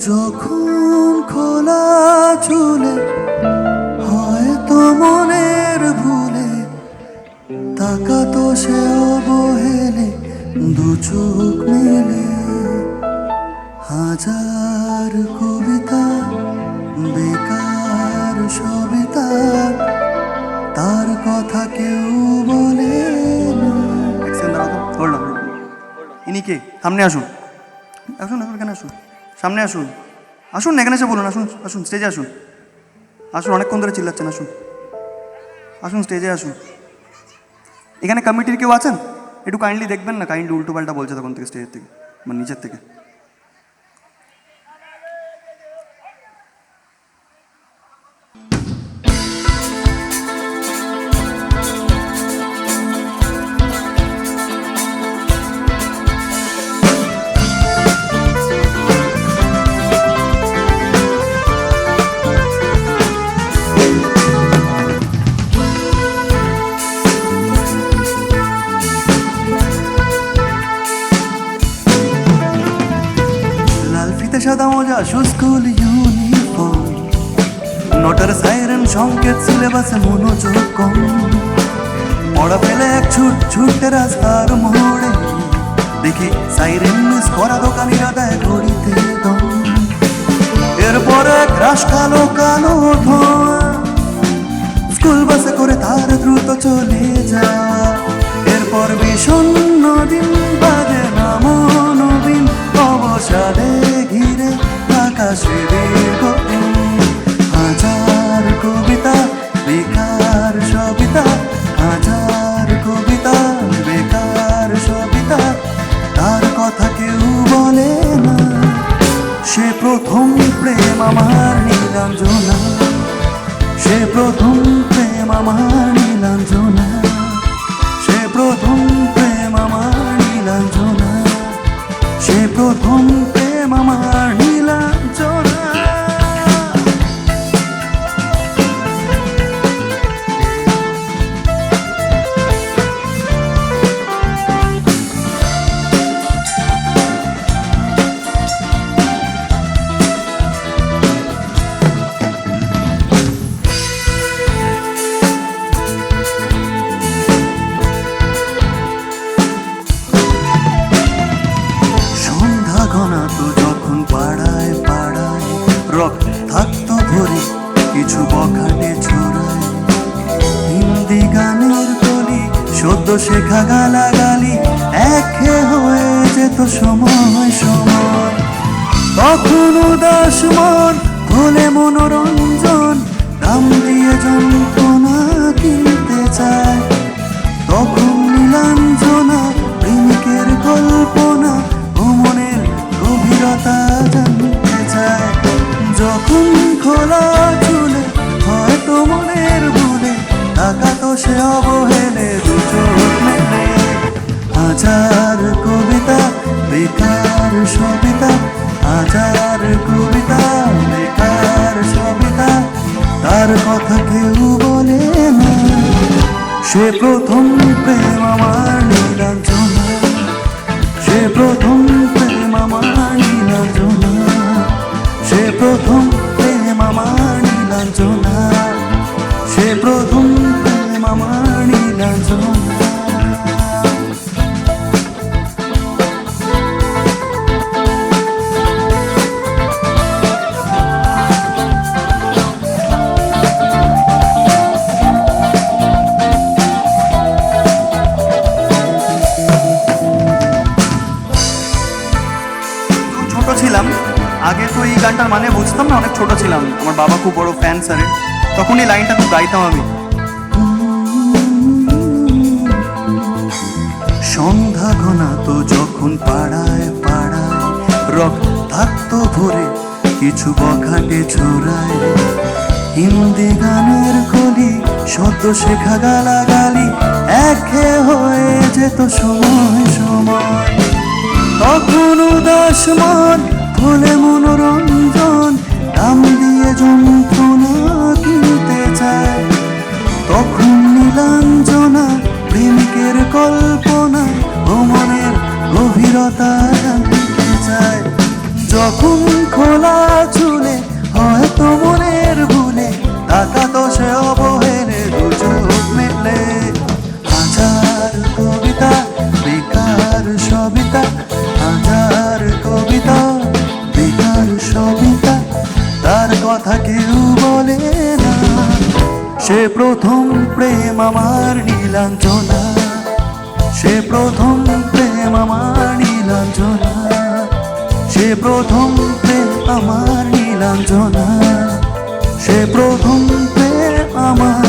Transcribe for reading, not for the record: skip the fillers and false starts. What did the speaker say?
যখন খোলা চুলে হয়তো মনের ভুলে তাকাতো সে অবহেলে দু চোখ মেলে। হাজার কবিতা বেকার সবিতা তার কথা কেউ বলে না। ইনি কে? সামনে আসুন, আসুন আসুন, এখানে আসুন, সামনে আসুন, আসুন এখানে এসে বলুন, আসুন আসুন স্টেজে আসুন, আসুন অনেকক্ষণ ধরে চিল্লাচ্ছেন, আসুন আসুন স্টেজে আসুন। এখানে কমিটির কেউ আছেন? একটু কাইন্ডলি দেখবেন না, কাইন্ডলি উল্টো পাল্টা বলছে তখন থেকে স্টেজের থেকে, মানে নিচের থেকে। সাদা মোজা স্কুল ইউনিফর্ম, নোটার সাইরেন সংকেত সিলেবাসে মনোযোগ কম। পড়া ফেলে এক ছুটতে রাস্তার মোড়ে দেখি সাইরেন মিস করা দোকানিরা দেয় ঘড়িতে দম। এরপরে ক্রাশ কালো কালো ধোঁয়া, স্কুল বাসে করে তার দ্রুত চলে যাওয়া। এরপর বিষণ্ণ দিন বাজে নাম নবীন অবসাদে ঘিরে আকাশে দীর্ঘদিন। হাজার কবিতা বেকার সবিতা, হাজার কবিতা বেকার সবিতা তার কথা কেউ বলে না। সে প্রথম প্রেম আমার নীলাঞ্জনা, সে প্রথম প্রেম আমার নীলাঞ্জনা, সে প্রথম প্রেম আমার নীলাঞ্জনা, সে প্রথম প্রেম আমার নীলাঞ্জনা। যখন পাড়ায় পাড়ায় রক থাকতো ভরে কিছু বখাটে ছড়ায়, হিন্দি গানের কলি সদ্য শেখা গালাগালি একে হয়ে যেত সময় সময়। তখন উদাস মন ভোলে মনোরঞ্জন, দাম দিয়ে যন্ত্রণা কিনতে চায়। তখন নীলাঞ্জনা প্রেমিকের কল্পনা ও মনের গভীরতা জানতে চায়। যখন খোলা চুলে হয়তো মনের ভুলে তাকাতো সে অবহেলে দু চোখ মেলে। হাজার কবিতা বেকার সবিতা, হাজার কবিতা বেকার সবিতা তার কথা কেউ বলে না। সে প্রথম প্রেম আমার নীলাঞ্জনা, সে প্রথম প্রেম আমার নীলাঞ্জনা, সে প্রথম প্রেম আমার নীলাঞ্জনা, সে প্রথম প্রেম আমার নীলাঞ্জনা। ছিলাম আগে তো এই গানটার মানে বুঝতাম না, অনেক ছোট ছিলাম, আমার বাবা খুব বড় ফ্যান স্যারের, তখন এই লাইনটা খুব গাইতাম আমি। সন্ধ্যা ঘনাতো যখন পাড়ায় পাড়ায় রক থাকতো ভরে কিছু বখাটে ছড়ায়, হিন্দি গানের কলি সদ্য শেখা গালাগালি একে হয়ে যেত সময় সময়। তখন উদাস মন ভোলে মনোরঞ্জন, দাম দিয়ে যন্ত্রণা কিনতে চায়। তখন নীলাঞ্জনা প্রেমিকের কল্পনা ও মনের গভীরতা জানতে চায়। যখন খোলা চুলে, হয়তো মনের ভুলে তাকাতো সে অবহেলে দু চোখ মেলে। হাজার কবিতা বেকার সবিতা, হাজার কবিতা বেকার সবিতা, তার কথা কেউ বলে না। সে প্রথম প্রেম আমার নীলাঞ্জনা, সে প্রথম প্রেম আমার নীলাঞ্জনা, সে প্রথম প্রেম আমার নীলাঞ্জনা, সে প্রথম প্রেম আমার